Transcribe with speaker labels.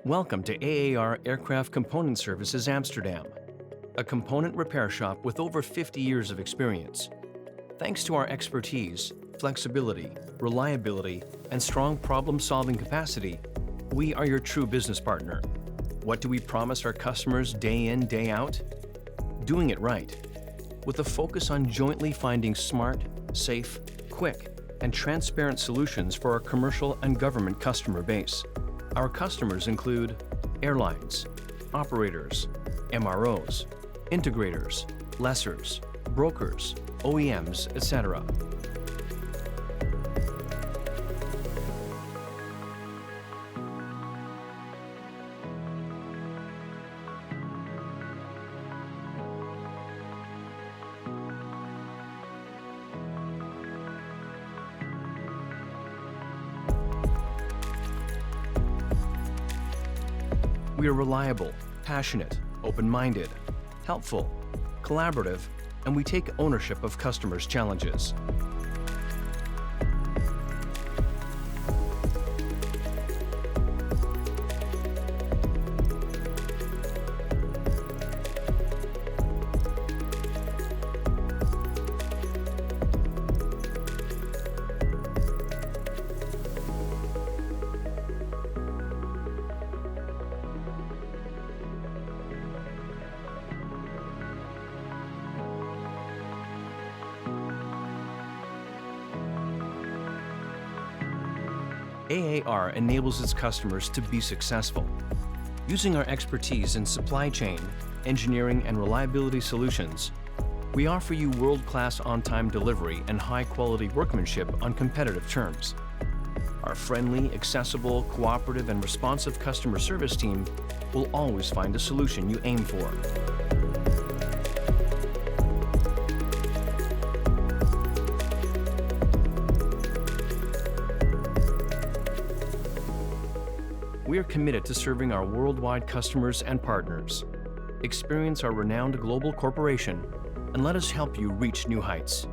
Speaker 1: Welcome to AAR Aircraft Component Services Amsterdam, a component repair shop with over 50 years of experience. Thanks to our expertise, flexibility, reliability, and strong problem-solving capacity, we are your true business partner. What do we promise our customers day in, day out? Doing it right, with a focus on jointly finding smart, safe, quick, and transparent solutions for our commercial and government customer base. Our customers include airlines, operators, MROs, integrators, lessors, brokers, OEMs, etc. We are reliable, passionate, open-minded, helpful, collaborative, and we take ownership of customers' challenges. AAR enables its customers to be successful. Using our expertise in supply chain, engineering, and reliability solutions, we offer you world-class on-time delivery and high-quality workmanship on competitive terms. Our friendly, accessible, cooperative, and responsive customer service team will always find a solution you aim for. We are committed to serving our worldwide customers and partners. Experience our renowned global corporation and let us help you reach new heights.